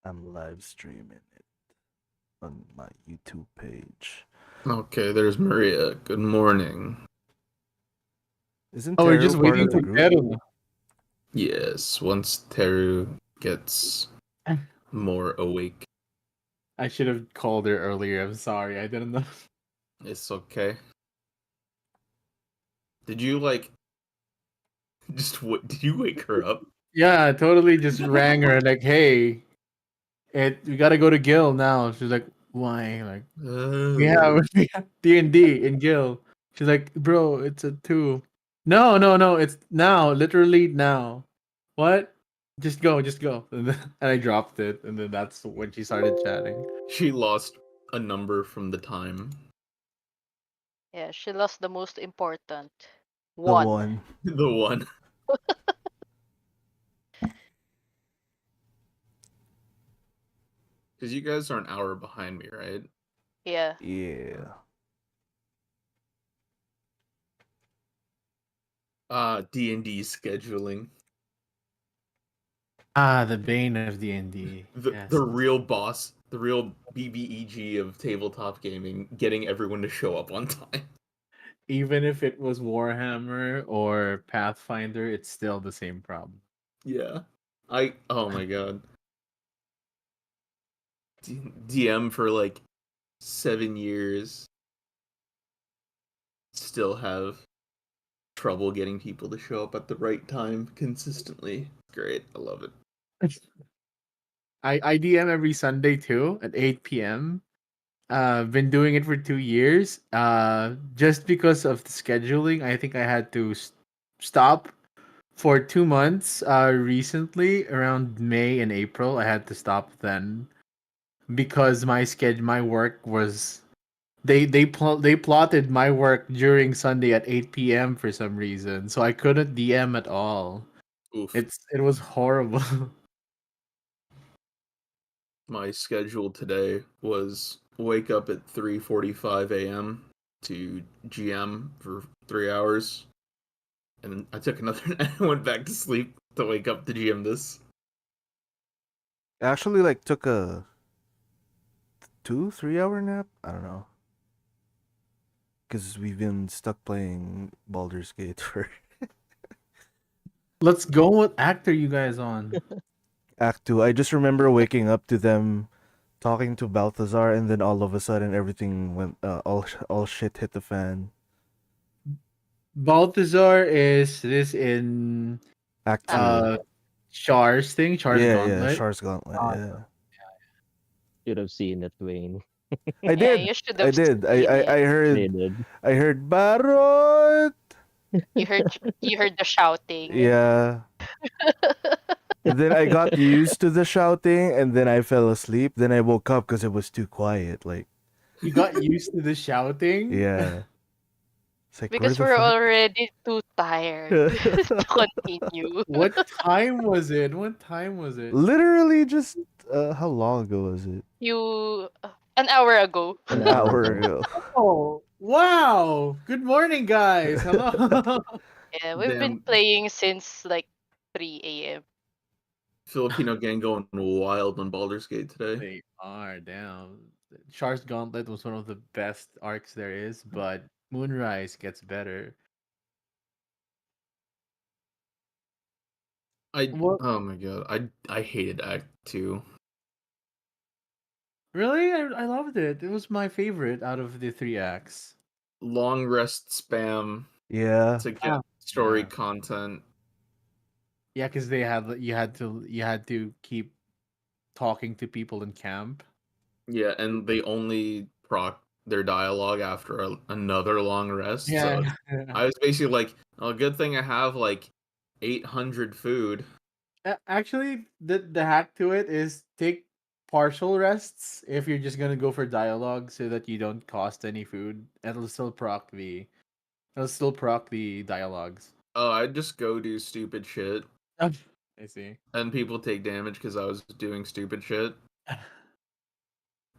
I'm live streaming it on my YouTube page. Okay, there's Maria. Good morning. Isn't Oh, we're Taro just part waiting of the for group? Pedro. Yes, once Teru gets more awake, I should have called her earlier. I'm sorry. I didn't know. it's okay. Did you like just what? Did you wake her up? Yeah, I totally just rang her like, "Hey, we gotta go to Gil now." She's like, "Why?" Like, we have DnD in Gil. She's like, "Bro, it's a 2." No, it's now, literally now. What? Just go, just go. And I dropped it, and then that's when she started chatting. She lost a number from the time. Yeah, she lost the most important The one. one. The one. Because you guys are an hour behind me, right? Yeah. Yeah. D&D scheduling. Ah, the bane of DnD. The Yes. the real boss, the real BBEG of tabletop gaming, getting everyone to show up on time. Even if it was Warhammer or Pathfinder, it's still the same problem. Yeah. Oh my god. DM for like 7 years, still have trouble getting people to show up at the right time consistently. Great, I love it. I DM every Sunday too at 8 p.m. Been doing it for 2 years. Just because of the scheduling, I think I had to stop for 2 months. Recently, around May and April, I had to stop then because my work was they plotted my work during Sunday at 8 p.m. for some reason, so I couldn't DM at all. Oof. It was horrible. My schedule today was wake up at 3:45 a.m. to GM for 3 hours. And then I took another I went back to sleep to wake up to GM this. I actually like took a 2-3 hour nap. I don't know. Because we've been stuck playing Baldur's Gate for Let's go. What act are you guys on? Act 2. I just remember waking up to them talking to Balthazar, and then all of a sudden everything went all shit hit the fan. Balthazar is this in Act 2. Char's thing, Char's Yeah, Gauntlet. Char's Gauntlet. Yeah. Should have seen it, Wayne. I Yeah, did. you should I have did. seen it. I They heard did. I heard Barot. You heard the shouting. Yeah. And then I got used to the shouting, and then I fell asleep. Then I woke up because it was too quiet. Like, You got used to the shouting? yeah. It's like, Because where we're the already too tired to fuck? continue. What time was it? What time was it? Literally just how long ago was it? An hour ago. An hour ago. Oh, wow. Good morning, guys. Hello. Yeah, we've been Damn, playing since like 3 a.m. Filipino gang going wild on Baldur's Gate today. They are down. Char's Gauntlet was one of the best arcs there is, but Moonrise gets better. What? Oh my god, I hated Act 2. Really? I loved it. It was my favorite out of the 3 acts. Long rest spam Yeah. to get story content. Yeah, because you had to keep talking to people in camp. Yeah, and they only proc their dialogue after another long rest. So I was basically like, oh, good thing I have like 800 food. Actually, the hack to it is take partial rests if you're just gonna go for dialogue, so that you don't cost any food. It'll still proc the dialogues. Oh, I'd just go do stupid shit, I see. and people take damage because I was doing stupid shit.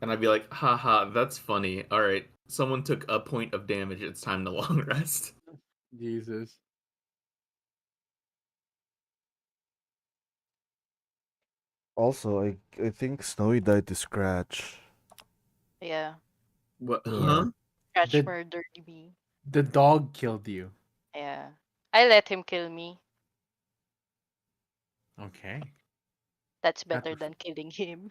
And I'd be like, haha, that's funny. Alright, someone took a point of damage, it's time to long rest. Jesus. Also, I think Snowy died to Scratch. Yeah. What? Yeah. Huh? Scratch The murdered me. the dog killed you. Yeah. I let him kill me. Okay. That's That better was- than killing him.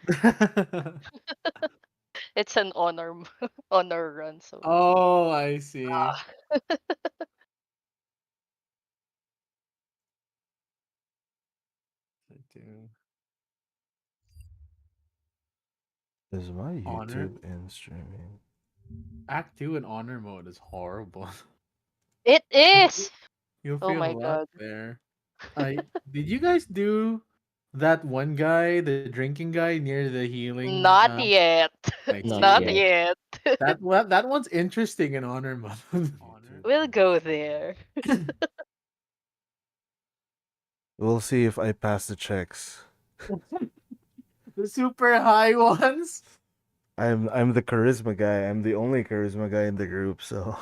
It's an honor honor run, so Oh, I see. ah. Is my Honor YouTube in streaming? Act 2 in honor mode is horrible. It is. You'll Oh feel my a lot god. there. Did you guys do that one guy, the drinking guy near the healing? Not yet. I Not Not see. yet. yet. That one's interesting in honor mode. We'll go there. We'll see if I pass the checks. The super high ones. I'm the charisma guy. I'm the only charisma guy in the group, so.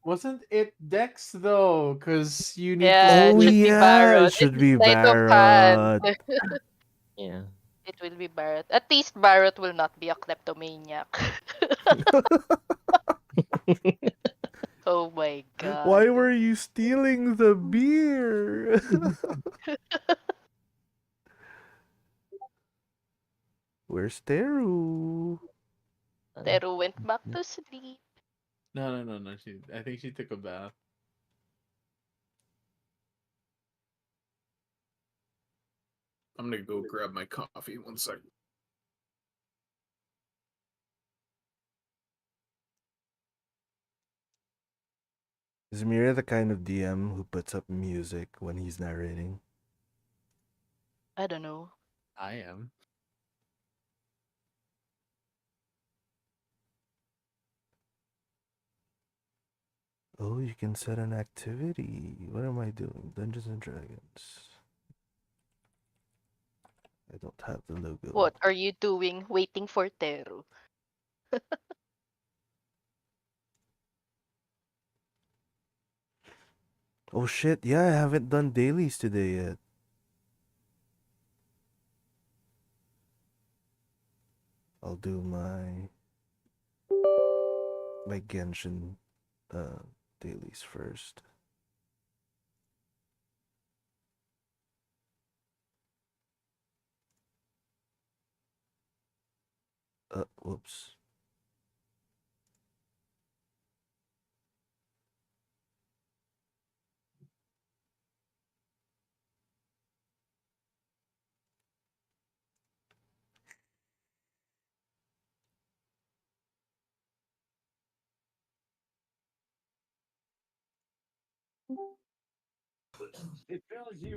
Wasn't it Dex though? Because you need to. Yeah, it Oh should be yeah, it Barrett. It's should a be sleight of hand. Barrett. Yeah. It will be Barrett. At least Barrett will not be a kleptomaniac. Oh my Why god. were you stealing the beer? Where's Teru? Teru went back to sleep. No. I think she took a bath. I'm gonna go grab my coffee. 1 second. Is Mira the kind of DM who puts up music when he's narrating? I don't know. I am. Oh, you can set an activity. What am I doing? Dungeons and Dragons. I don't have the logo. What are you doing waiting for Teru? Oh shit, yeah, I haven't done dailies today yet. I'll do my Genshin dailies first. Whoops.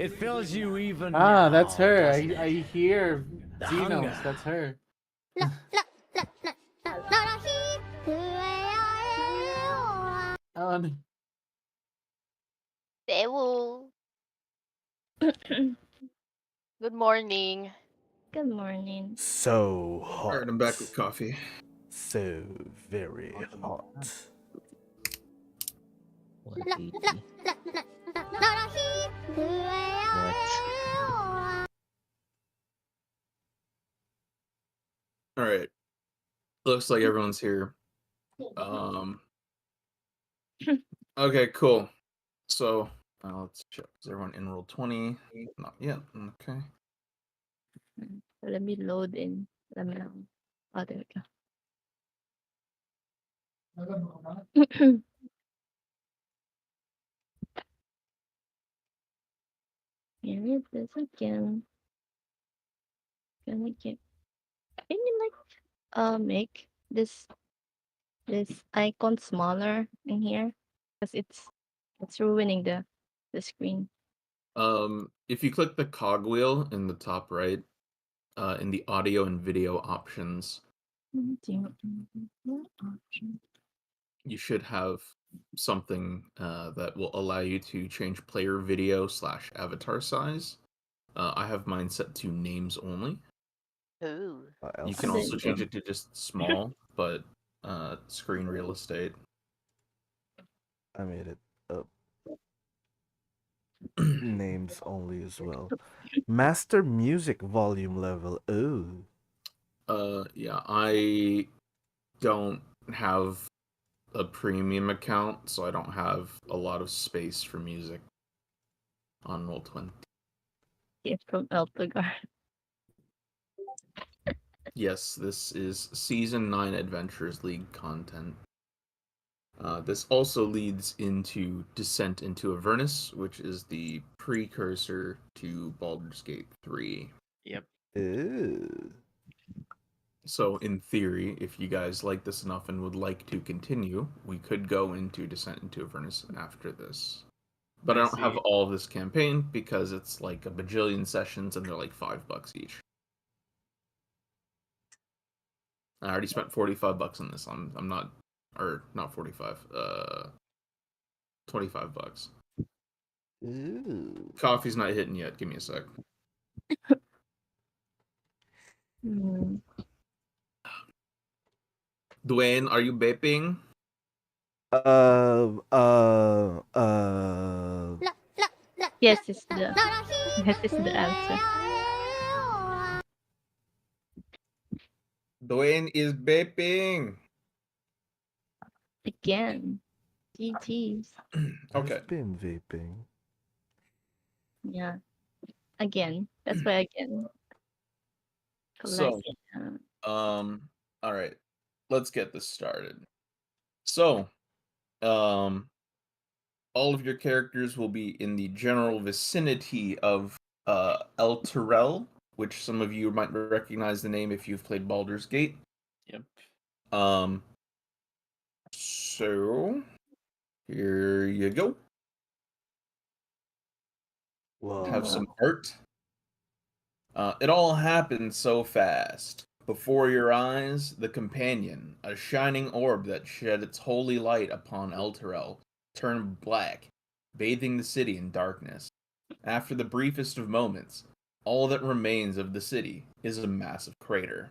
It fills you even Ah, that's now, her. doesn't I it? hear The Xenos. hunger. That's her. Oh, no. Teru. Good morning. Good morning. So hot. Alright, I'm back with coffee. So very hot. 180. What? Alright. Looks like everyone's here. Okay, cool. So let's check. Is everyone in roll 20? Not yet. Okay. So let me load in. Let me know. Oh, there we go. Here it is again. Can you like make this icon smaller in here? Because it's ruining the screen. If you click the cogwheel in the top right, in the audio and video options, you should have something that will allow you to change player video / avatar size. I have mine set to names only. Ooh. You can There also you change go. it to just small, but screen real estate. I made it up. names only as well. Master music volume level. Ooh. Yeah, I don't have a premium account, so I don't have a lot of space for music on Roll20. Gift from Eltegar. Yes, this is Season 9 Adventures League content. This also leads into Descent into Avernus, which is the precursor to Baldur's Gate 3. Yep. Ooh. So, in theory, if you guys like this enough and would like to continue, we could go into Descent into Avernus after this. But I I don't have see. all of this campaign because it's like a bajillion sessions and they're like $5 each. I already spent $45 on this. I'm not, or not 45. 25 bucks. Ooh. Coffee's not hitting yet. Give me a sec. Hmm. Dwayne, are you vaping? Uh, Yes, is the yes is the answer. Dwayne is vaping. Again. GG's. Okay. I've been vaping. Yeah. Again. That's why again. So, Collection. all right. Let's get this started. So, all of your characters will be in the general vicinity of El Terrell, which some of you might recognize the name if you've played Baldur's Gate. Yep. So here you go. Have Whoa. some art. It all happened so fast. Before your eyes, the companion, a shining orb that shed its holy light upon Elturel, turned black, bathing the city in darkness. After the briefest of moments, all that remains of the city is a massive crater.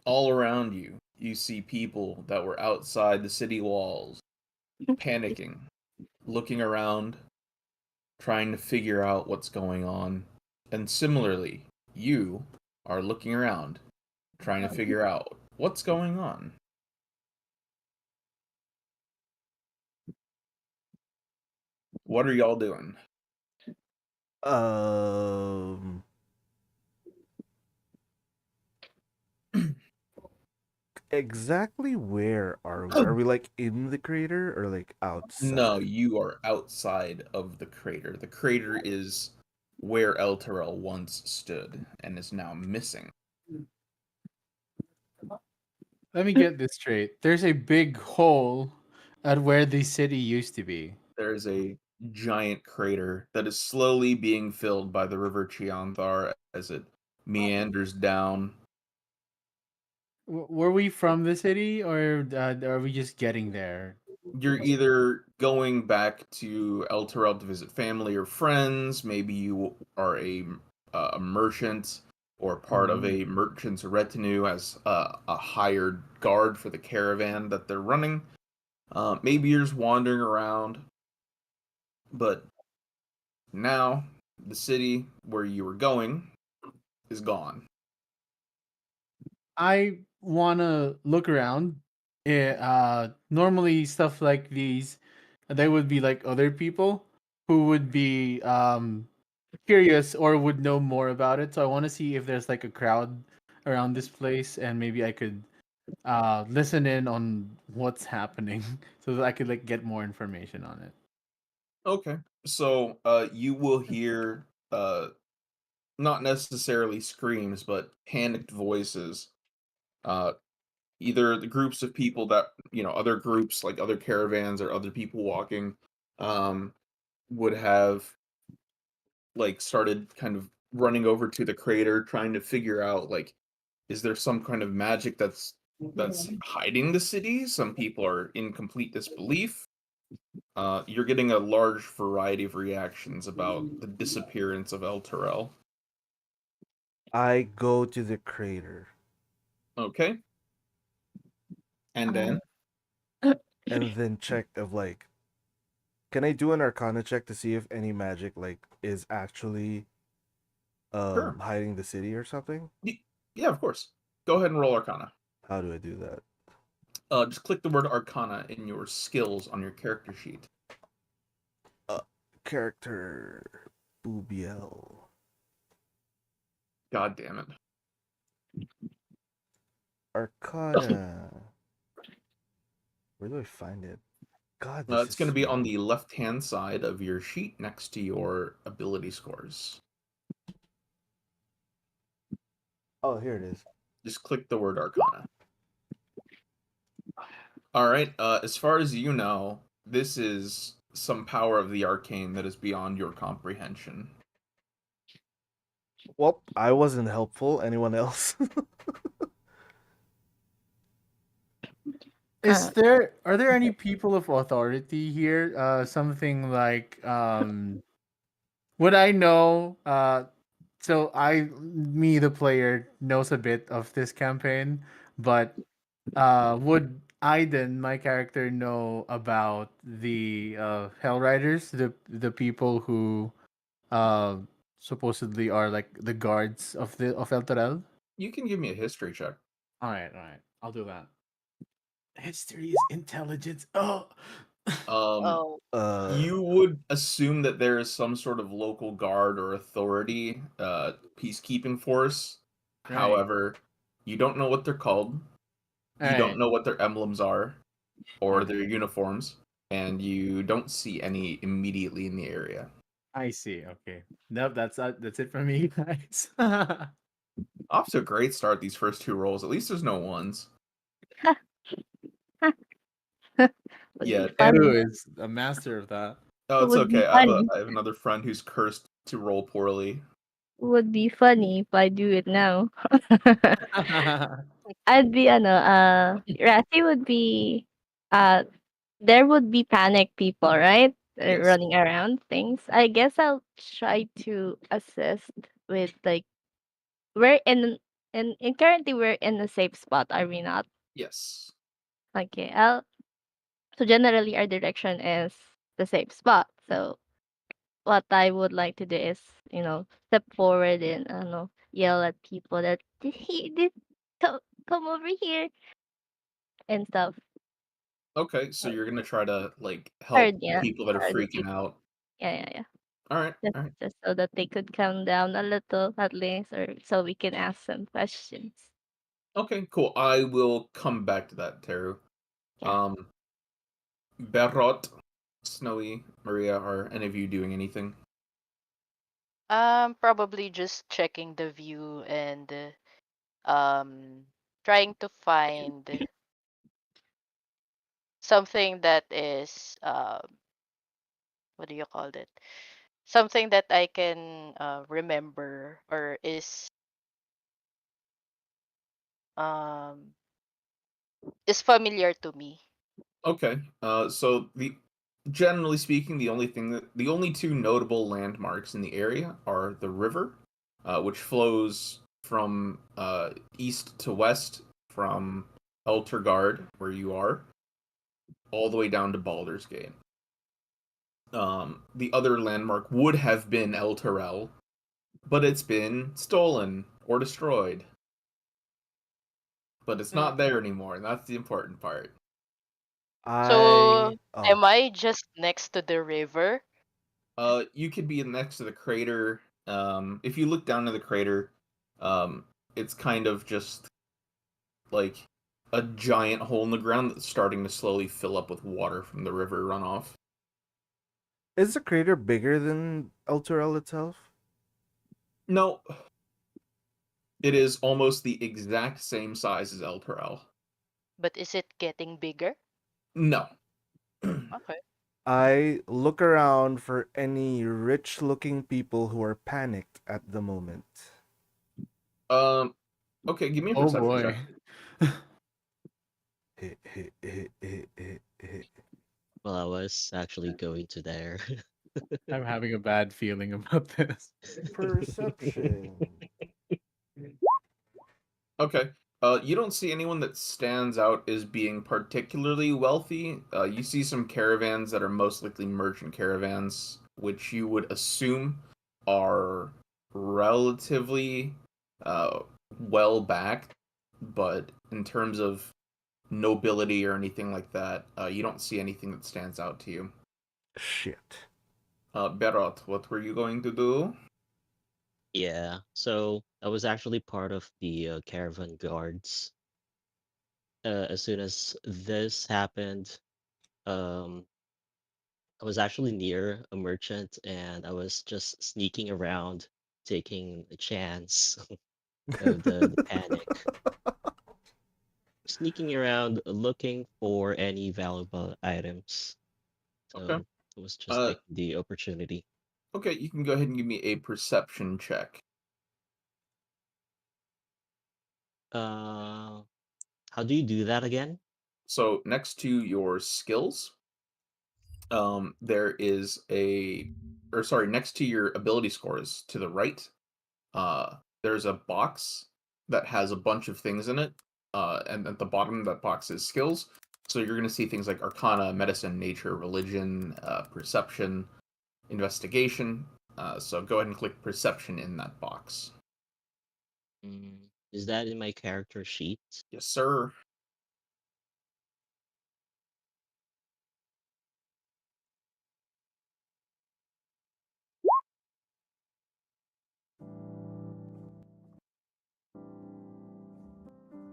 All around you, you see people that were outside the city walls, panicking, looking around, trying to figure out what's going on. And similarly, you are looking around, trying to figure out what's going on. What are y'all doing? Um, exactly where are we? Are we like in the crater or like outside? No, you are outside of the crater. The crater is where El Terrell once stood and is now missing. Let me get this straight. There's a big hole at where the city used to be. There's a giant crater that is slowly being filled by the river Chianthar as it meanders down. Were we from the city, or are we just getting there? You're either going back to El Terrell to visit family or friends. Maybe you are a merchant or part of a merchant's retinue as a hired guard for the caravan that they're running. Maybe you're just wandering around, but now the city where you were going is gone. I wanna look around. Normally stuff like these, there would be like other people who would be curious or would know more about it. So I want to see if there's like a crowd around this place, and maybe I could listen in on what's happening, so that I could like get more information on it. Okay. So you will hear not necessarily screams, but panicked voices. Uh, Either the groups of people that other groups like other caravans or other people walking, um, would have like started kind of running over to the crater, trying to figure out like, is there some kind of magic that's hiding the city? Some people are in complete disbelief. You're getting a large variety of reactions about the disappearance of El Terrell. I go to the crater Okay. And then and then check of like Can I do an Arcana check to see if any magic like is actually Sure. hiding the city or something? Yeah, of course. Go ahead and roll Arcana. How do I do that? Just click the word Arcana in your skills on your character sheet. Character Boobiel. God damn it. Arcana. Where do I find it? God, this It's is going to be on small. the left-hand side of your sheet next to your ability scores. Oh, here it is. Just click the word Arcana. All right. As far as you know, this is some power of the arcane that is beyond your comprehension. Well, I wasn't helpful. Anyone else? Are there any people of authority here? Something like would I know so me the player knows a bit of this campaign, but would Aiden, my character, know about the Hell Riders, the people who uh supposedly are like the guards of El Torel? You can give me a history check. All right. I'll do that. History is intelligence. Oh. Oh, You would assume that there is some sort of local guard or authority, peacekeeping force. Right. However, you don't know what they're called. You don't Alright. know what their emblems are or Okay. their uniforms, and you don't see any immediately in the area. I see. Okay. Nope, that's it from me, guys. Off to a great start these first two rolls. At least there's no ones. Would Yeah. be funny. Edu is a master of that. Oh, it's Would be okay. funny. I have another friend who's cursed to roll poorly. Would be funny if I do it now. I'd be Rassi would be uh there would be panic people, right? Yes. Running around things. I guess I'll try to assist with like we're in currently we're in a safe spot, are we not? Yes. Okay. So generally our direction is the safe spot. So what I would like to do is, step forward and yell at people that come come over here and stuff. Okay, so you're gonna try to like Or help yeah, people that are or the freaking people. out. Yeah. All right. Just, All right. just so that they could calm down a little at least, or so we can ask some questions. Okay, cool. I will come back to that, Teru. Yeah. Berrot, Snowy, Maria, are any of you doing anything? probably just checking the view and trying to find something that is what do you call it? Something that I can remember or um is familiar to me. Okay. So the generally speaking, the only two notable landmarks in the area are the river, which flows from east to west from Eltergard, where you are, all the way down to Baldur's Gate. The other landmark would have been El Terrell, but it's been stolen or destroyed. But it's not Mm. there anymore, and that's the important part. So Oh, am I just next to the river? You could be next to the crater. If you look down to the crater, um, it's kind of just like a giant hole in the ground that's starting to slowly fill up with water from the river runoff. is the crater bigger than Elturel itself? No, it is almost the exact same size as El Terrell. But is it getting bigger? No. Okay. I look around for any rich-looking people who are panicked at the moment. um. Okay, give me a Oh perception boy. check. Well, I was actually going to there. I'm having a bad feeling about this. Perception. Okay. You don't see anyone that stands out as being particularly wealthy. You see some caravans that are most likely merchant caravans, which you would assume are relatively well backed, but in terms of nobility or anything like that, you don't see anything that stands out to you. Shit. Berot, what were you going to do? Yeah, so I was actually part of the caravan guards. As soon as this happened, um, I was actually near a merchant and I was just sneaking around, taking a chance of the panic. Sneaking around looking for any valuable items. Okay. So I was just Uh, taking the opportunity. okay, you can go ahead and give me a perception check. Uh, how do you do that again? So next to your skills, there is next to your ability scores to the right, there's a box that has a bunch of things in it, and at the bottom of that box is skills. So you're going to see things like Arcana, Medicine, Nature, Religion, Perception, Investigation. So go ahead and click Perception in that box. Is that in my character sheet? Yes, sir.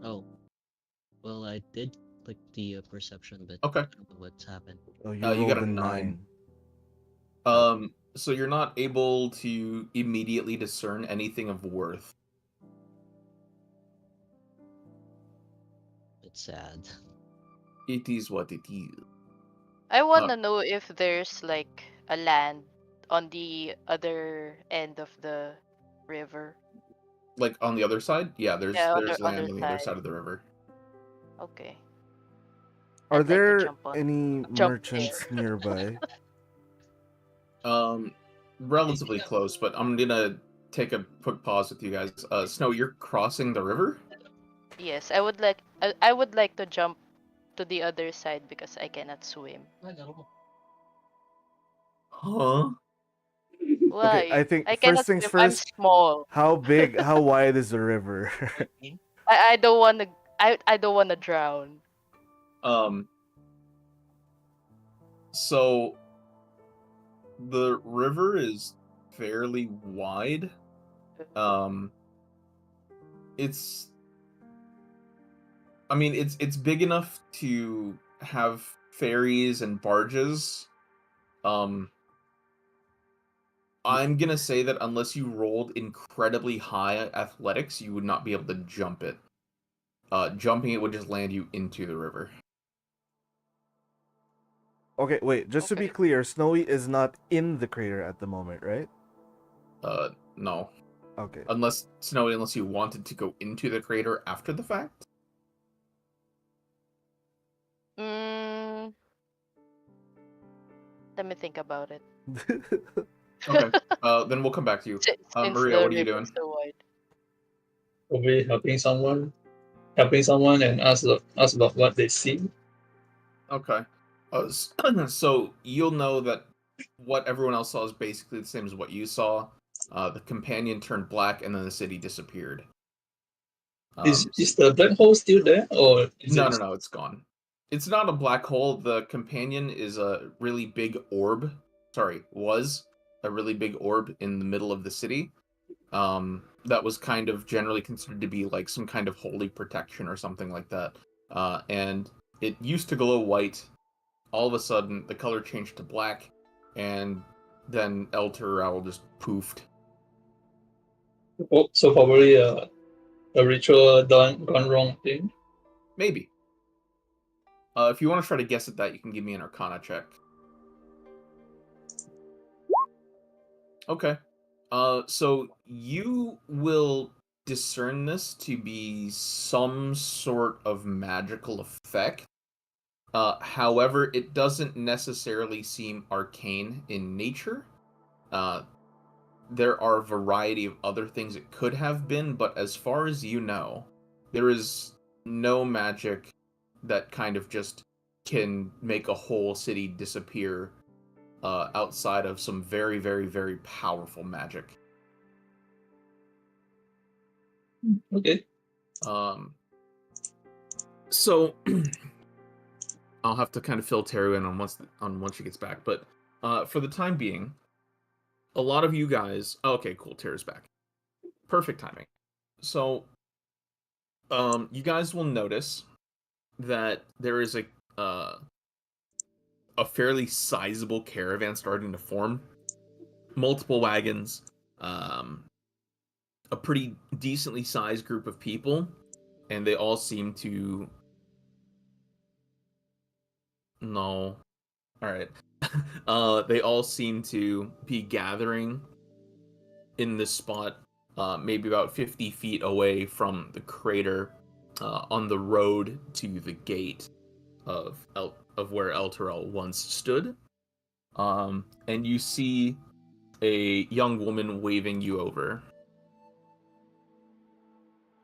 Oh, well, I did click the perception, but Okay. I don't know what's happened. Oh, you You rolled got a a 9. 9. So you're not able to immediately discern anything of worth. It's sad. It is what it is. I wanna know if there's like a land on the other end of the river. Like on the other side? Yeah, there's Yeah, there's other land on the other side. side of the river. Okay. Are I'd like to there any jump merchants there. nearby? Relatively close, but I'm gonna take a quick pause with you guys. Snow, you're crossing the river? Yes, I would like to jump to the other side because I cannot swim. Huh? Okay, I Why? think I first cannot things swim. I'm first, small. how wide is the river? I don't wanna I don't wanna drown. Um, so the river is fairly wide. It's I mean it's big enough to have ferries and barges. I'm gonna say that unless you rolled incredibly high athletics, you would not be able to jump it. Jumping it would just land you into the river. Okay, wait, just to be Okay. clear, Snowy is not in the crater at the moment, right? No. Okay. Unless, Snowy, unless you wanted to go into the crater after the fact? Mm, let me think about it. Okay. Then we'll come back to you. Since Maria, the what are you river doing? is so wide. Probably helping someone and ask about what they see. Okay. So you'll know that what everyone else saw is basically the same as what you saw. The companion turned black, and then the city disappeared. Is the black hole still there, or is No, it? no, no, it's gone. It's not a black hole. The companion is a really big orb. Sorry, was a really big orb in the middle of the city. That was kind of generally considered to be like some kind of holy protection or something like that. And it used to glow white. All of a sudden, the color changed to black, and then El Turral just poofed. Oh, so probably a ritual gone wrong thing. Maybe. If you want to try to guess at that, you can give me an Arcana check. Okay. So you will discern this to be some sort of magical effect. However, it doesn't necessarily seem arcane in nature. There are a variety of other things it could have been, but as far as you know, there is no magic that kind of just can make a whole city disappear outside of some very, very, very powerful magic. Okay. So I'll have to kind of fill Terry in on once she gets back, but for the time being, a lot of you guys. Okay, cool. Terry's back. Perfect timing. So, you guys will notice that there is a fairly sizable caravan starting to form. Multiple wagons, a pretty decently sized group of people, and they all seem to. No. Alright. They all seem to be gathering in this spot, maybe about 50 feet away from the crater, on the road to the gate of where El Terrell once stood. And you see a young woman waving you over.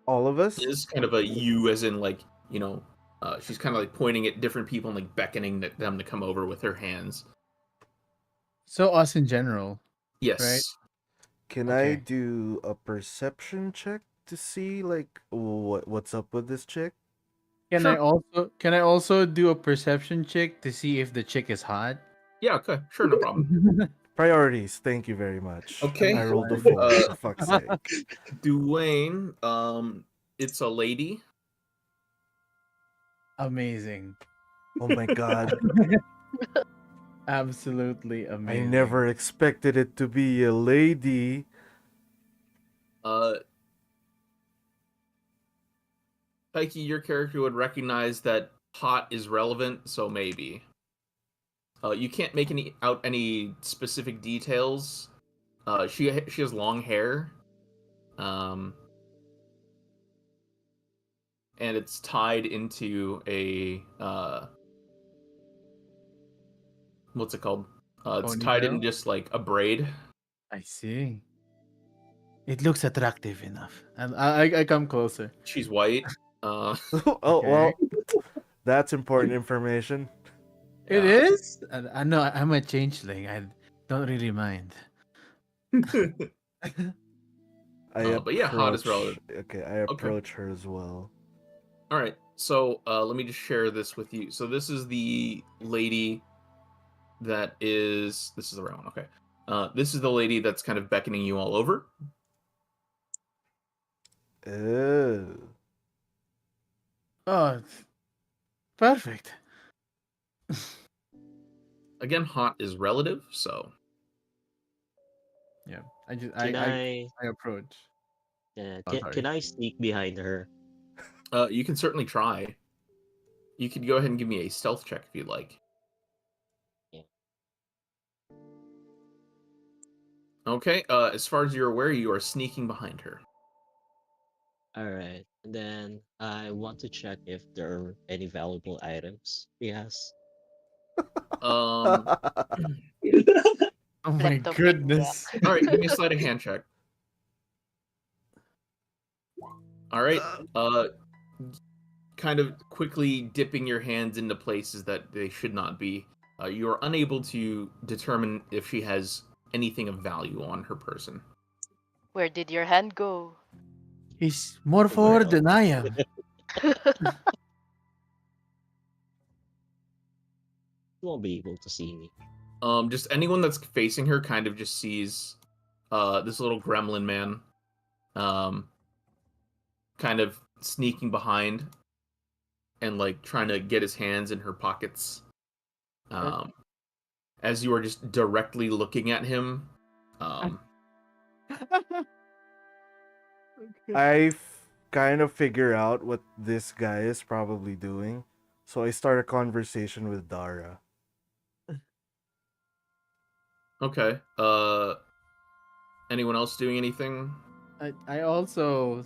All of us? It is kind of a you, as in like, she's kind of like pointing at different people and like beckoning them to come over with her hands. So us in general. Yes. Right. Can I Okay. do a perception check to see like what's up with this chick? Can I Sure. also do a perception check to see if the chick is hot? Yeah, okay. Sure, no problem. Priorities. Thank you very much. Okay. I rolled a 4 Uh, for fuck's sake. Dwayne, it's a lady. Amazing. Oh my god. Absolutely I amazing. never expected it to be a lady. Pikey, your character would recognize that hot is relevant, so maybe. You can't make any specific details. She has long hair, and it's tied into a what's it called? It's tied in Ponytail? just like a braid. I see. It looks attractive enough. And I come closer. She's white. Oh Okay. well, that's important information. It Yeah. is? I know I'm a changeling. I don't really mind. But yeah, hot is relevant. Okay, I approach her as well. All right. So let me just share this with you. So this is the lady that is. This is the right one. Okay. This is the lady that's kind of beckoning you all over. Oh. Oh, perfect. Again, hot is relative, so Yeah. I just Can I approach. yeah, Oh, can, sorry. can I sneak behind her? you can certainly try. You could go ahead and give me a stealth check if you'd like. Yeah. Okay. As far as you're aware, you are sneaking behind her. All right. And then I want to check if there are any valuable items. Yes. Um. Oh my Let them pick goodness. All right. Give me a sleight of hand check. All right. Kind of quickly dipping your hands into places that they should not be. You are unable to determine if she has anything of value on her person. Where did your hand go? He's more forward than I am. You won't be able to see me. Just anyone that's facing her kind of just sees this little gremlin man kind of sneaking behind and like trying to get his hands in her pockets. As you are just directly looking at him. Kind of figure out what this guy is probably doing, so I start a conversation with Dara. Okay. Anyone else doing anything? I also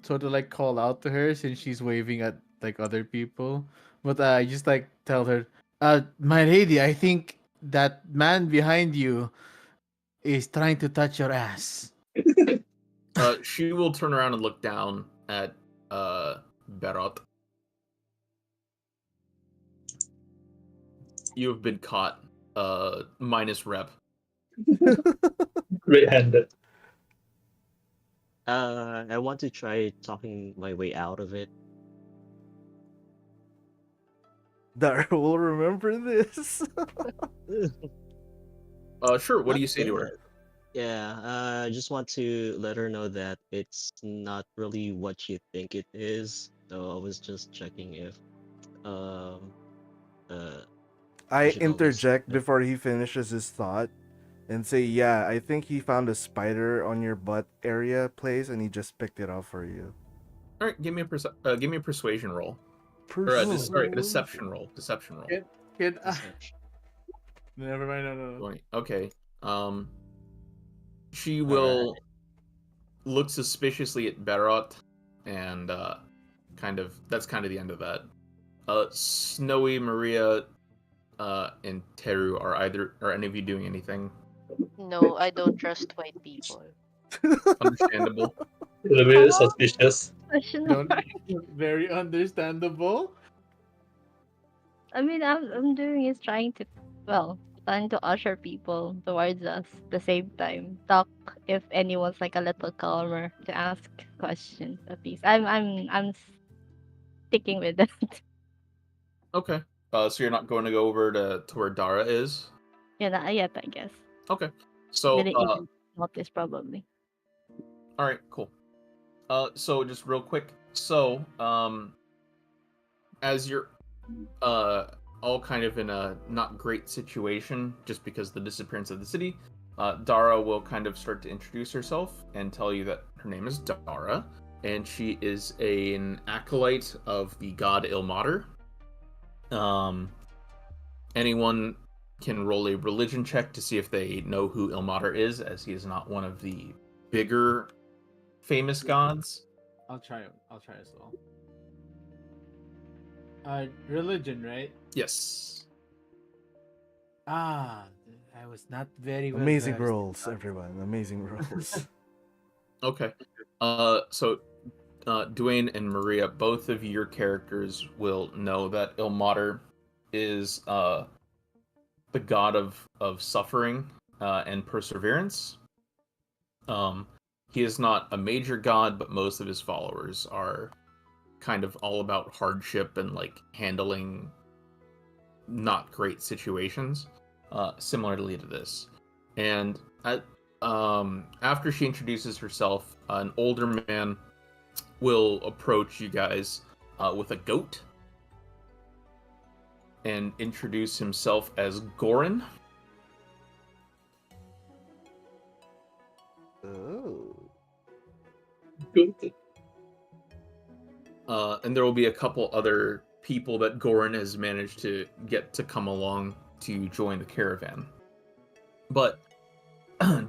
sort of like call out to her since she's waving at like other people, but I just like tell her, my lady, I think that man behind you is trying to touch your ass. She will turn around and look down at Berot. You have been caught. Minus rep. Red-handed. I want to try talking my way out of it. Dara will remember this. Sure. What do Not you say to her? bad. Yeah, I just want to let her know that it's not really what you think it is. So I was just checking if um what I you call this? interject before he finishes his thought and say, "Yeah, I think he found a spider on your butt area place, and he just picked it up for you." All right, give me a persuasion roll, or Persuasion. sorry, a deception roll. Deception roll. Can I... Deception. Never mind. No. 20. Okay. She All will look suspiciously at Barot, and that's kind of the end of that. Snowy, Maria, and Teru, are any of you doing anything? No, I don't trust white people. Understandable. A little bit suspicious. Question Don't. mark. Very understandable. I mean, I'm doing is trying to usher people towards us the same time. Talk if anyone's like a little calmer to ask questions at least. I'm sticking with that. Okay. So you're not going to go over to where Dara is? Yeah, not yet, I guess. Okay. So Didn't even notice probably. all right, cool. So just real quick. So as you're all kind of in a not great situation just because of the disappearance of the city, Dara will kind of start to introduce herself and tell you that her name is Dara, and she is an acolyte of the god Ilmater. Anyone can roll a religion check to see if they know who Ilmater is, as he is not one of the bigger famous gods. I'll try as well. Religion, right? Yes. I was not very well Amazing versed in rolls, that. everyone. Amazing rolls. Okay. So Dwayne and Maria, both of your characters will know that Ilmater is the god of suffering and perseverance. He is not a major god, but most of his followers are kind of all about hardship and like handling not great situations, similarly to this. And after she introduces herself, an older man will approach you guys with a goat and introduce himself as Gorin. Oh. Good. And there will be a couple other people that Gorin has managed to get to come along to join the caravan. But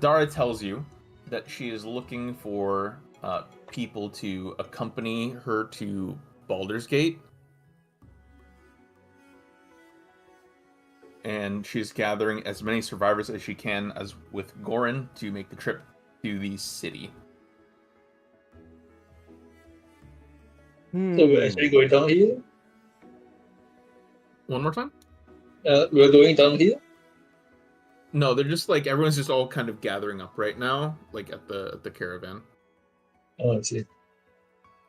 Dara tells you that she is looking for people to accompany her to Baldur's Gate. And she's gathering as many survivors as she can, as with Gorin, to make the trip to the city. So we're actually going down here. One more time? We're going down here. No, they're just like everyone's just all kind of gathering up right now, like at the caravan. Oh, I see.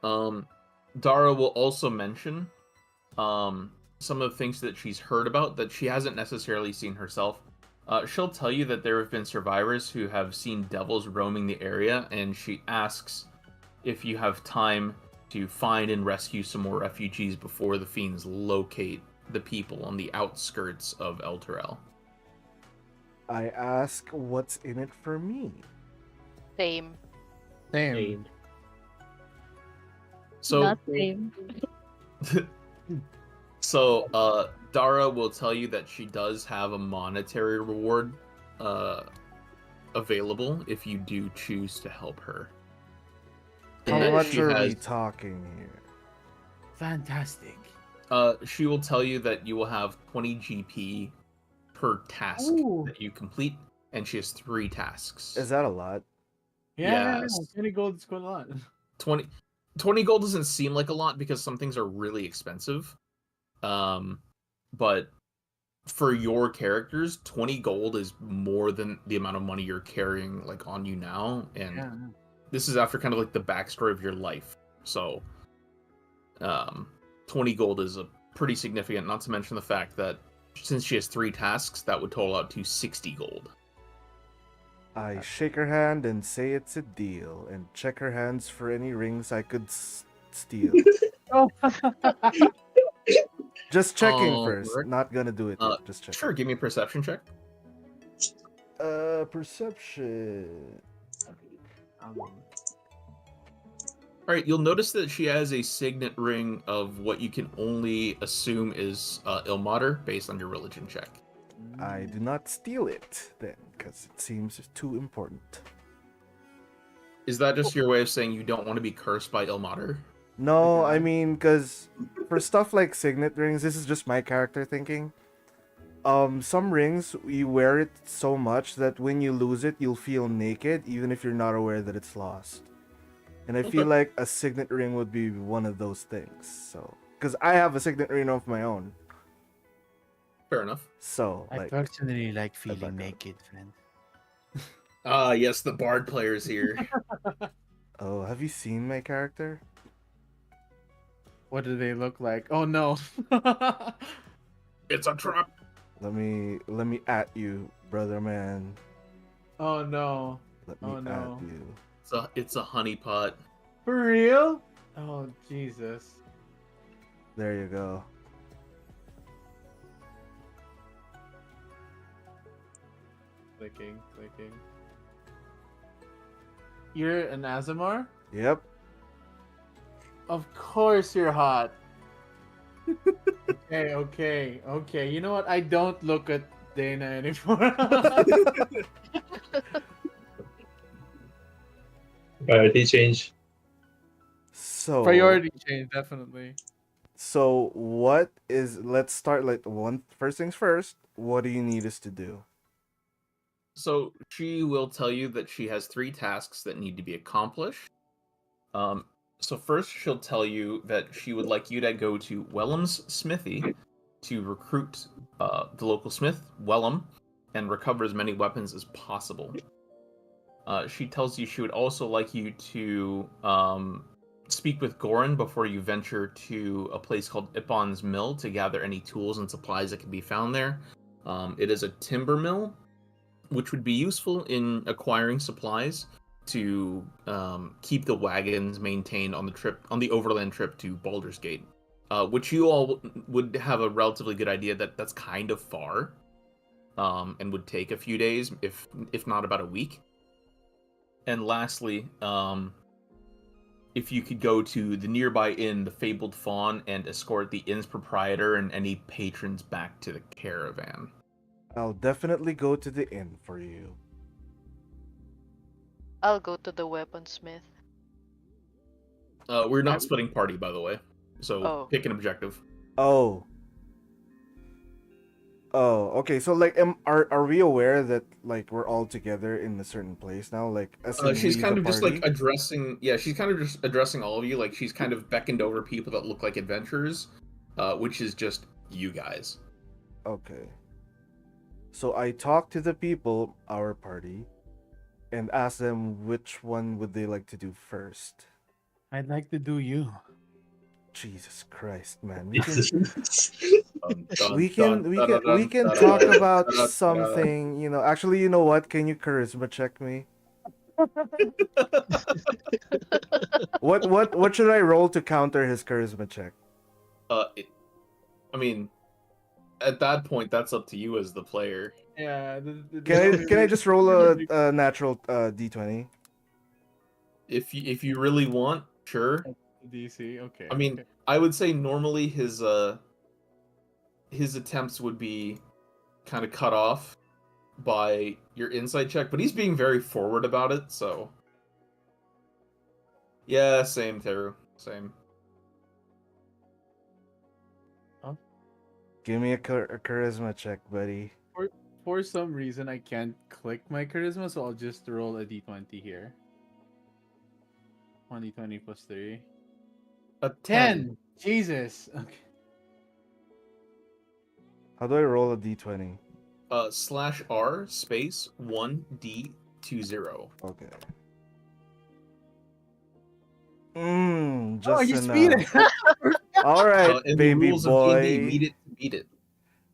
Dara will also mention some of the things that she's heard about that she hasn't necessarily seen herself. She'll tell you that there have been survivors who have seen devils roaming the area, and she asks if you have time to find and rescue some more refugees before the fiends locate the people on the outskirts of El Terrell. I ask, what's in it for me? Same. Same. So, Not same. Dara will tell you that she does have a monetary reward available if you do choose to help her. And How that much she are we has- talking here? Fantastic. She will tell you that you will have 20 GP per task Ooh. that you complete, and she has 3 tasks. Is that a lot? Yeah, Yes. 20 gold is quite a lot. 20 20 gold doesn't seem like a lot because some things are really expensive. But for your characters, 20 gold is more than the amount of money you're carrying like on you now, and Yeah. this is after kind of like the backstory of your life. So 20 gold is a pretty significant, not to mention the fact that since she has 3 tasks, that would total out to 60 gold. I shake her hand and say it's a deal, and check her hands for any rings I could steal. Oh. Just checking first. Alright. Not gonna do it yet. Just checking. Sure, give me a perception check. Perception. Alright, you'll notice that she has a signet ring of what you can only assume is Ilmater based on your religion check. I do not steal it then, because it seems too important. Is that just your way of saying you don't want to be cursed by Ilmater? No, Okay. I mean, because for stuff like signet rings, this is just my character thinking. Some rings, you wear it so much that when you lose it, you'll feel naked, even if you're not aware that it's lost. And I feel like a signet ring would be one of those things. So, because I have a signet ring of my own. Fair enough. So, I like, personally like back feeling up. naked, friend. Ah, yes, the bard player's here. oh, have you seen my character? What do they look like? Oh no. It's a trap. Let me at you, brother man. Oh no. Let me Oh, no. at you. It's a honeypot. For real? Oh Jesus. There you go. Clicking. You're an Azamar? Yep. Of course you're hot. Okay. You know what? I don't look at Dana anymore. Priority change. So Priority change, definitely. So let's start like first things first. What do you need us to do? So she will tell you that she has 3 tasks that need to be accomplished. So first she'll tell you that she would like you to go to Wellham's smithy to recruit the local smith, Wellham, and recover as many weapons as possible. She tells you she would also like you to speak with Goran before you venture to a place called Ipon's Mill to gather any tools and supplies that can be found there. It is a timber mill, which would be useful in acquiring supplies to keep the wagons maintained on the overland trip to Baldur's Gate, which you all would have a relatively good idea that that's kind of far, and would take a few days, if not about a week. And lastly, if you could go to the nearby inn, the Fabled Fawn, and escort the inn's proprietor and any patrons back to the caravan. I'll definitely go to the inn for you. I'll go to the weaponsmith. We're not splitting party, by the way, so Oh. pick an objective. Oh. Oh, okay. So like, are we aware that like we're all together in a certain place now? Like, as in She's we, kind the of just like party? addressing. Yeah, she's kind of just addressing all of you. Like she's kind of beckoned over people that look like adventurers, which is just you guys. Okay. So I talk to the people, our party, and ask them which one would they like to do first. I'd like to do you. Jesus Christ, man. We can We talk about something, Actually, you know what? Can you charisma check me? What should I roll to counter his charisma check? I mean, at that point, that's up to you as the player. Yeah. Can I just roll a natural d20? If you really want, sure. DC? Okay. I mean, okay. I would say normally his attempts would be kind of cut off by your insight check, but he's being very forward about it, so yeah, same, Teru, same. Give me a charisma check, buddy. For some reason, I can't click my charisma, so I'll just roll a d20 here. 1d20 plus 3. A 10. 10. Jesus. Okay. How do I roll a d20? /R space 1D20. Okay. Oh, Just you speed enough. it. All right, In the baby rules of D&D, boy. meet it to beat it.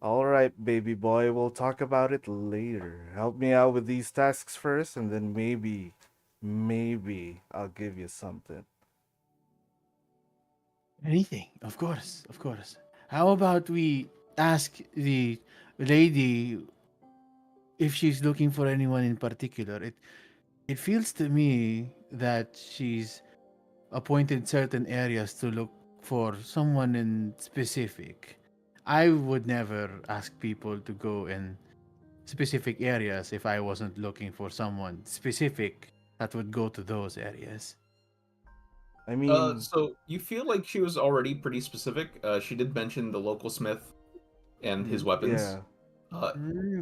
All right, baby boy. We'll talk about it later. Help me out with these tasks first, and then maybe I'll give you something. Anything, of course, of course. How about we ask the lady if she's looking for anyone in particular? It feels to me that she's appointed certain areas to look for someone in specific. I would never ask people to go in specific areas if I wasn't looking for someone specific that would go to those areas. I mean, So you feel like she was already pretty specific. She did mention the local smith and his weapons. yeah.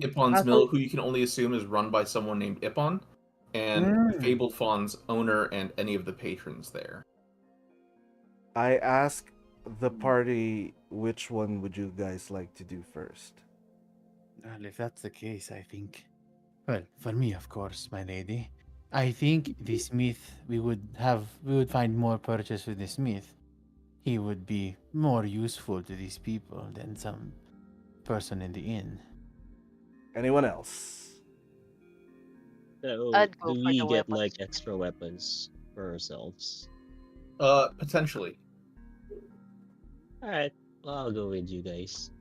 Ipon's So, Mill, who you can only assume is run by someone named Ipon, and the mm, Fabled Fawn's owner and any of the patrons there. I ask the party which one would you guys like to do first? well, if that's the case, I think. Well, for me, of course, my lady. I think the smith we would find more purchase with the smith. He would be more useful to these people than some person in the inn. Anyone else? So, I'd do go for we the get like weapons. extra weapons for ourselves? Potentially. All right, well, I'll go with you guys.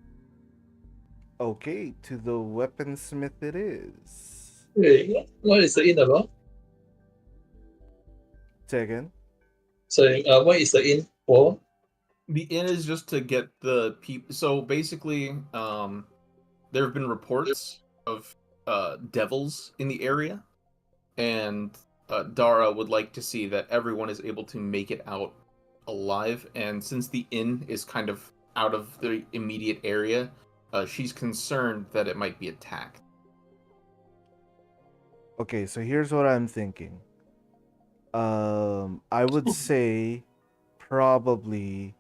Okay, to the weaponsmith it is. Wait, what is the inn about? Say again. So, what is the inn for? The inn is just to get the people. So basically, there have been reports of devils in the area, and Dara would like to see that everyone is able to make it out alive. And since the inn is kind of out of the immediate area, she's concerned that it might be attacked. Okay, so here's what I'm thinking. I would say probably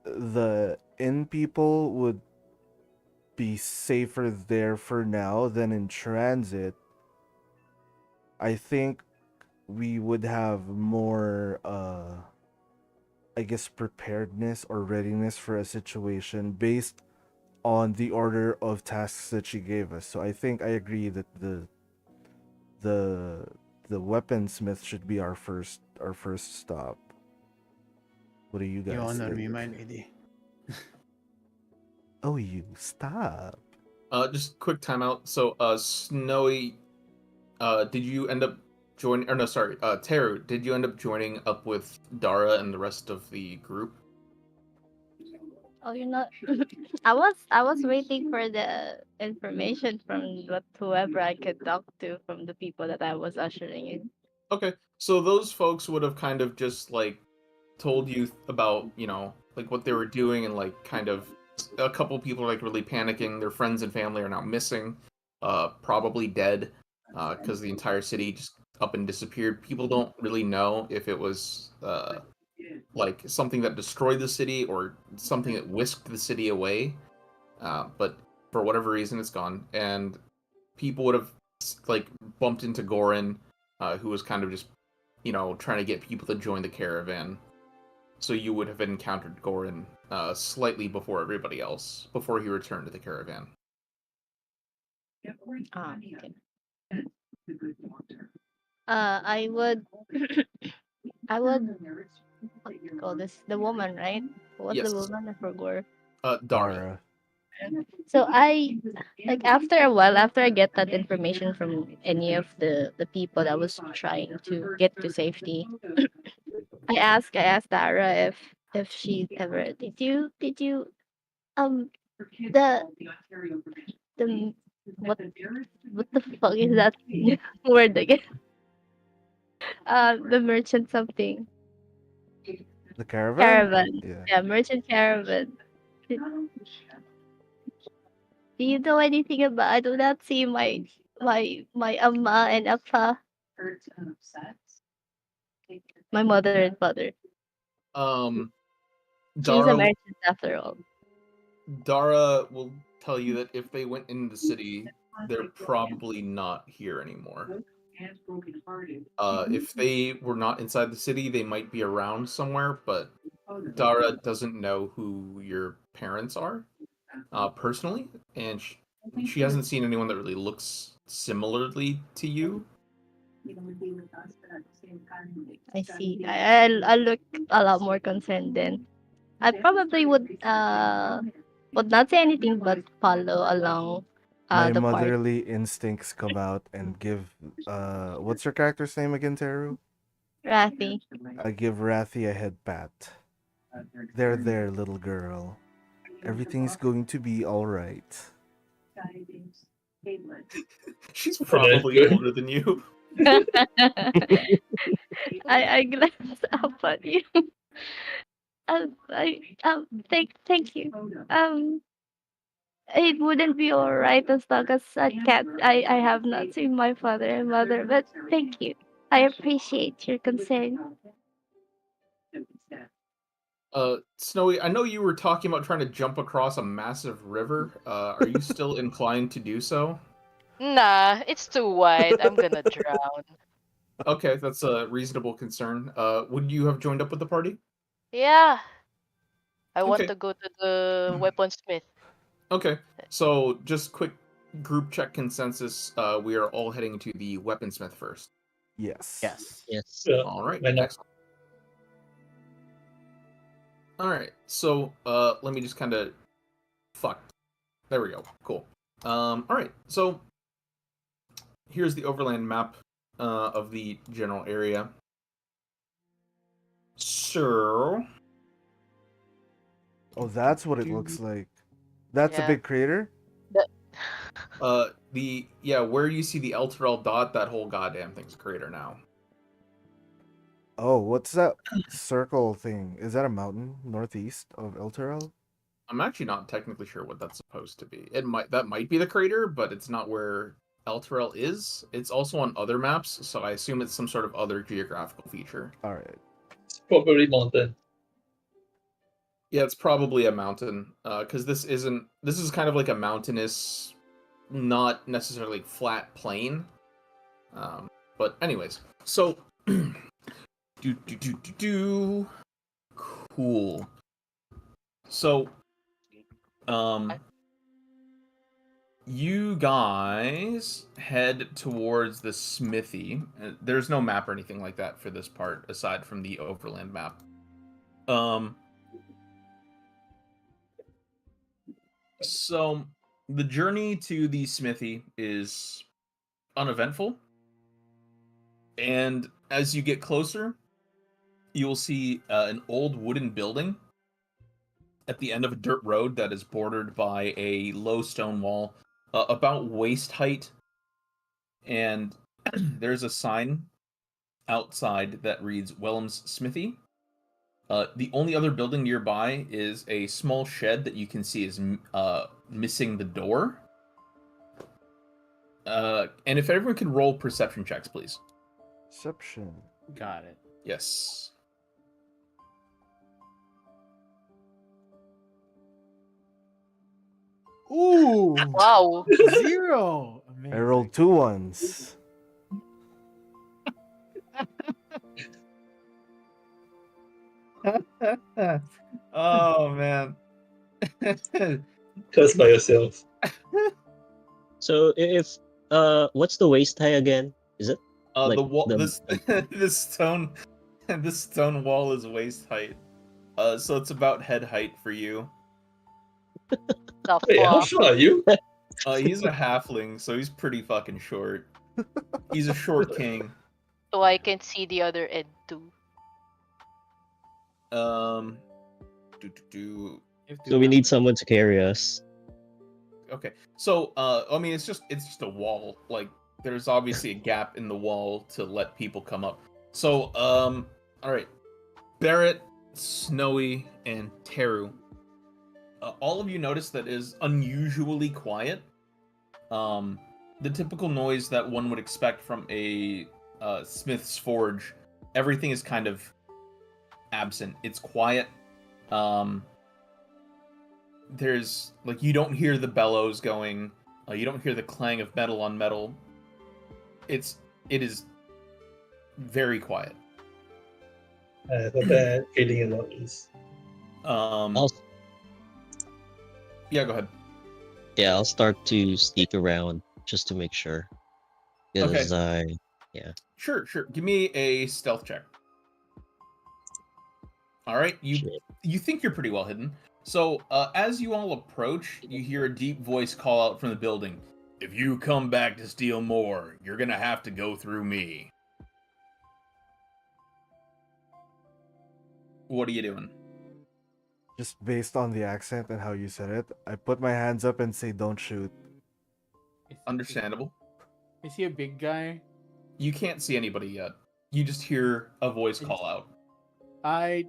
the inn people would be safer there for now than in transit. I think we would have more I guess preparedness or readiness for a situation based on the order of tasks that she gave us. So I think I agree that the the weaponsmith should be our first stop. What do you You guys honor me, think? my lady. Oh, you stop. Just quick timeout. So, Snowy, did you end up joining? Or no, sorry, Teru, did you end up joining up with Dara and the rest of the group? Oh, you're not. I was waiting for the information from whoever I could talk to from the people that I was ushering in. Okay, so those folks would have kind of just like told you about, like what they were doing, and like kind of a couple people are like really panicking. Their friends and family are now missing, probably dead, because the entire city just up and disappeared. People don't really know if it was like something that destroyed the city or something that whisked the city away. But for whatever reason, it's gone, and people would have like bumped into Gorin, who was kind of just trying to get people to join the caravan. So you would have encountered Gorin slightly before everybody else, before he returned to the caravan. Okay. I would, I would, what do you call this? The woman, right? What's the Yes, woman? I forgot. Dara. Dara. So I, like, after a while, after I get that information from any of the people that was trying to get to safety, I asked Dara if she ever did you the the what what the fuck is that word again? The merchant something The caravan? caravan. Yeah. Yeah, merchant caravan. Do you know anything about? I do not see my amma and appa, my mother and father. She's a Dara merchant after all. Dara will tell you that if they went into the city, they're probably not here anymore. If they were not inside the city, they might be around somewhere, but Dara doesn't know who your parents are personally, and she hasn't seen anyone that really looks similarly to you. I see. I look a lot more concerned then. I probably would not say anything but follow along My the party. motherly instincts come out and give what's your character's name again, Teru? Rafi. I give Rathi a head pat. There, little girl. Everything's going to be alright. She's that's probably good. older than you. I glance up at you. Thank you. It wouldn't be alright as long as I have not seen my father and mother, but thank you. I appreciate your concern. Snowy, I know you were talking about trying to jump across a massive river. Are you still inclined to do so? Nah, it's too wide. I'm gonna drown. Okay, that's a reasonable concern. Would you have joined up with the party? Yeah, I want Okay. to go to the weaponsmith. Okay, so just quick group check consensus. We are all heading to the weaponsmith first. Yes. Yes. Yes. Yeah, All right, why not? excellent. All right, so let me just kind of fuck. There we go. Cool. All right, so here's the overland map of the general area. So Oh, that's what it looks like. That's a Yeah. big crater? where you see the Elturel dot, that whole goddamn thing's a crater now. Oh, what's that circle thing? Is that a mountain northeast of El Terrell? I'm actually not technically sure what that's supposed to be. That might be the crater, but it's not where Elturel is. It's also on other maps, so I assume it's some sort of other geographical feature. Alright. It's probably mountain. Yeah, it's probably a mountain, because this is kind of like a mountainous, not necessarily flat plain. But anyways, so cool. So, you guys head towards the smithy. There's no map or anything like that for this part, aside from the overland map. So the journey to the smithy is uneventful, and as you get closer, you will see an old wooden building at the end of a dirt road that is bordered by a low stone wall about waist height, and there's a sign outside that reads Wellham's Smithy. The only other building nearby is a small shed that you can see is missing the door. And if everyone can roll perception checks, please. Perception. Got it. Yes. Ooh, Wow. 0. Amazing. I rolled 2 ones. Oh man. Just by yourself. So if what's the waist high again? Is it like The wall. the This stone wall is waist height. So it's about head height for you. The Wait, how fuck? short are you? He's a halfling, so he's pretty fucking short. He's a short king. So I can see the other end too. Um, do, do, do. so we need someone to carry us. Okay, so I mean, it's just a wall. Like, there's obviously a gap in the wall to let people come up. So all right, Barrett, Snowy, and Teru. All of you notice that is unusually quiet. The typical noise that one would expect from a smith's forge. Everything is kind of absent. It's quiet. There's like you don't hear the bellows going. You don't hear the clang of metal on metal. It is very quiet. I have a bad feeling about this. I'll Yeah, go ahead. yeah, I'll start to sneak around just to make sure. Because yeah. Sure. Give me a stealth check. All right, Shit. you think you're pretty well hidden. So as you all approach, you hear a deep voice call out from the building. If you come back to steal more, you're gonna have to go through me. What are you doing? Just based on the accent and how you said it, I put my hands up and say, "Don't shoot." Understandable. Is he a big guy? You can't see anybody yet. You just hear a voice call out. I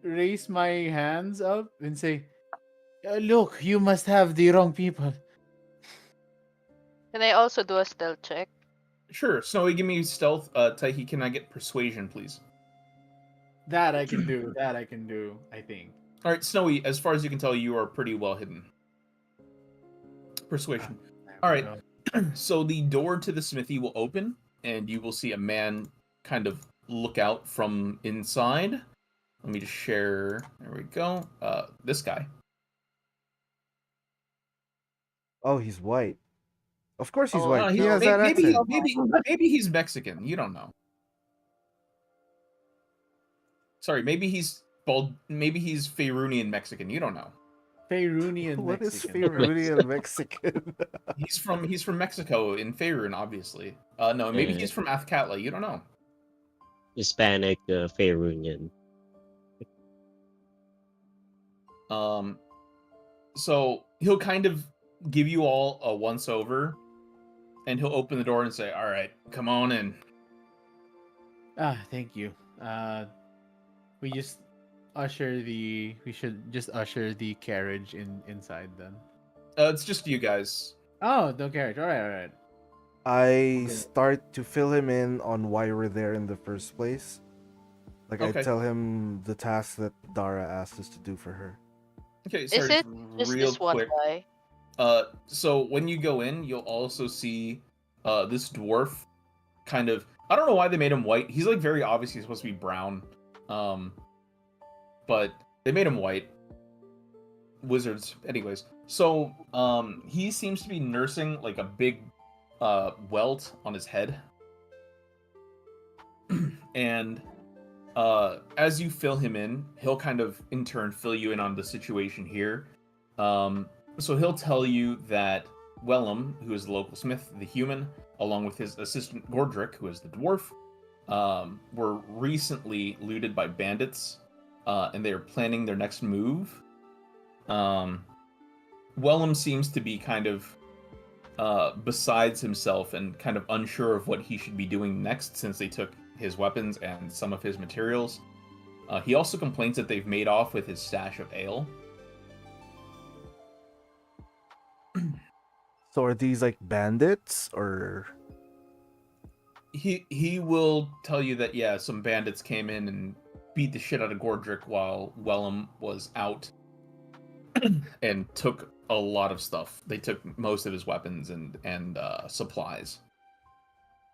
raise my hands up and say, Look, you must have the wrong people. Can I also do a stealth check? Sure, Snowy, give me stealth. Taiki, can I get persuasion, please? that I can do. That I can do, I think. All right, Snowy, as far as you can tell, you are pretty well hidden. Persuasion. All right. So the door to the smithy will open, and you will see a man kind of look out from inside. Let me just share. There we go. This guy. Oh, he's white. Of course he's Oh, white. He He- has may- that maybe, accent. maybe he's Mexican. You don't know. Sorry, maybe he's bald. Maybe he's Faerunian Mexican. You don't know. Peruvian What is Mexican. Faerunian Mexican? He's from Mexico in Faerun, obviously. No, maybe Yeah. he's from Athkatla. You don't know. Hispanic Faerunian. So he'll kind of give you all a once over, and he'll open the door and say, "All right, come on in." Thank you. We just we should just usher the carriage inside then. It's just you guys. Oh, no carriage. All right. I start to fill him in on why we're there in the first place. Like I Okay. tell him the task that Dara asked us to do for her. Okay, Is sorry, it just real this one quick. guy? So when you go in, you'll also see this dwarf kind of. I don't know why they made him white. He's like very obviously supposed to be brown. But they made him white. Wizards, anyways. So he seems to be nursing like a big welt on his head. And as you fill him in, he'll kind of in turn fill you in on the situation here. So he'll tell you that Wellum, who is the local smith, the human, along with his assistant Gordrick, who is the dwarf, were recently looted by bandits, and they are planning their next move. Wellum seems to be kind of besides himself and kind of unsure of what he should be doing next since they took his weapons and some of his materials. He also complains that they've made off with his stash of ale. So are these like bandits or? He will tell you that yeah, some bandits came in and beat the shit out of Gordrick while Wellum was out and took a lot of stuff. They took most of his weapons and supplies.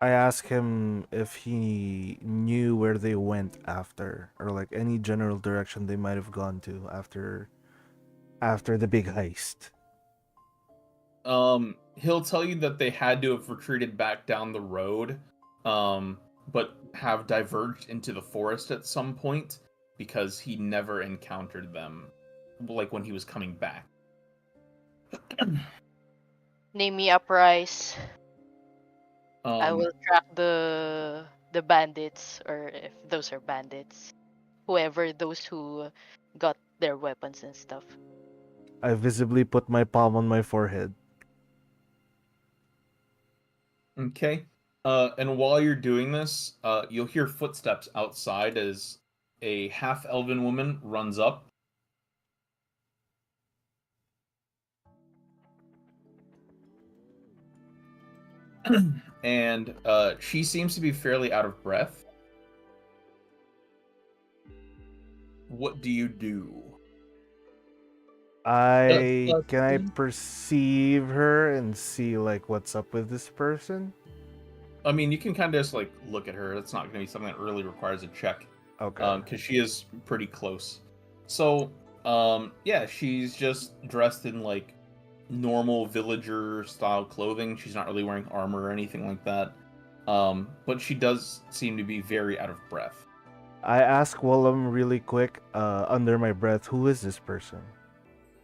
I ask him if he knew where they went after, or like any general direction they might have gone to after the big heist. He'll tell you that they had to have retreated back down the road, but have diverged into the forest at some point because he never encountered them, like when he was coming back. Name me a price. I Um, will track the bandits, or if those are bandits, whoever those who got their weapons and stuff. I visibly put my palm on my forehead. Okay. And while you're doing this, you'll hear footsteps outside as a half-elven woman runs up. And she seems to be fairly out of breath. what do you do? Can I perceive her and see like what's up with this person? I mean, you can kind of just like look at her. It's not going to be something that really requires a check. Okay. Because she is pretty close. So, yeah, she's just dressed in like normal villager style clothing. She's not really wearing armor or anything like that. But she does seem to be very out of breath. I ask Willem really quick, under my breath, who is this person?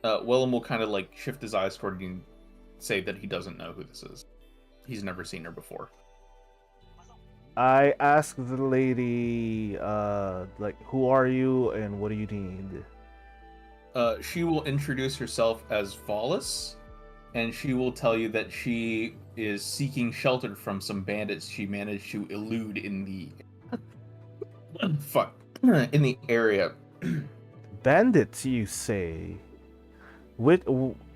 Willem will kind of like shift his eyes toward you and say that he doesn't know who this is. He's never seen her before. I ask the lady, like, who are you and what do you need? She will introduce herself as Volus, and she will tell you that she is seeking shelter from some bandits she managed to elude in the in the area. Bandits, you say?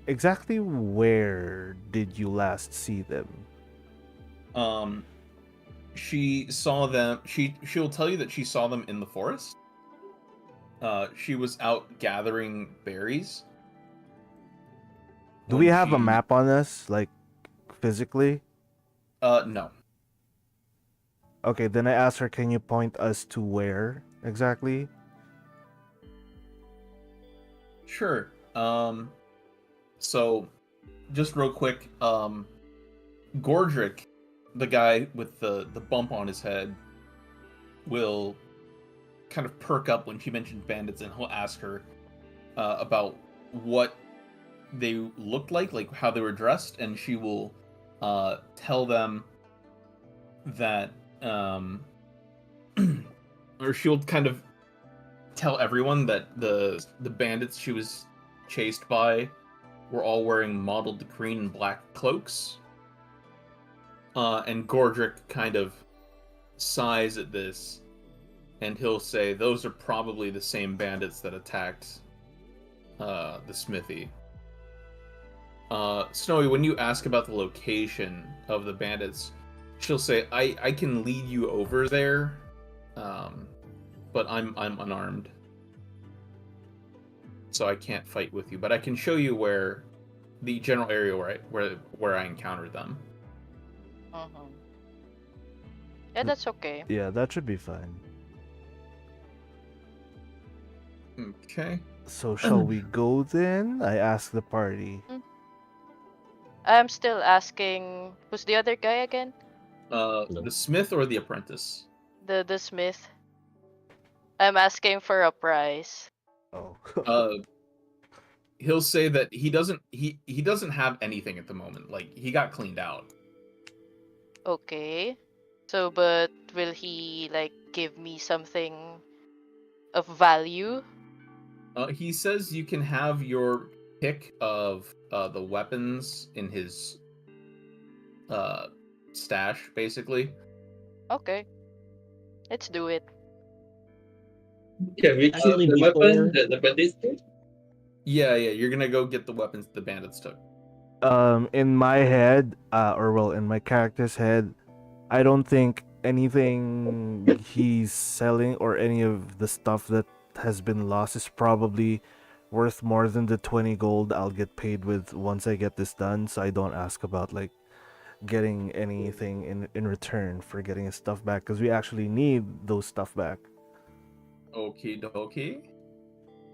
Exactly where did you last see them? She saw them. She'll tell you that she saw them in the forest. She was out gathering berries. Do when we have a she- map on us, like, physically? No. Okay, then I ask her, can you point us to where exactly? Sure. So, just real quick, Gordrick, the guy with the bump on his head, will kind of perk up when she mentioned bandits, and he'll ask her about what they looked like how they were dressed, and she will tell them that, or she'll kind of tell everyone that the bandits she was chased by were all wearing mottled green and black cloaks. And Gordrick kind of sighs at this, and he'll say, those are probably the same bandits that attacked the smithy. Snowy, when you ask about the location of the bandits, she'll say, I can lead you over there, but I'm unarmed. So I can't fight with you, but I can show you where the general area where I encountered them. Mm-hmm. Yeah, that's okay. Yeah, that should be fine. Okay. So shall we go then? I ask the party. I'm still asking, who's the other guy again? The smith or the apprentice? The smith. I'm asking for a price. Oh. He'll say that he doesn't have anything at the moment. Like, he got cleaned out. Okay. So, but will he like give me something of value? He says you can have your pick of the weapons in his stash, basically. Okay. Let's do it. Can we keep Actually, the before- weapon that the bandits took? Yeah, you're gonna go get the weapons the bandits took. In my head, in my character's head, I don't think anything he's selling or any of the stuff that has been lost is probably worth more than the 20 gold I'll get paid with once I get this done, so I don't ask about like getting anything in return for getting his stuff back, because we actually need those stuff back. Okie dokie.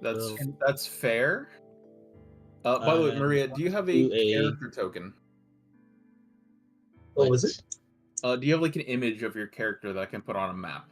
Well- That's fair. By the way, I Maria, do you have a do a- character token? What was it? Do you have like an image of your character that I can put on a map?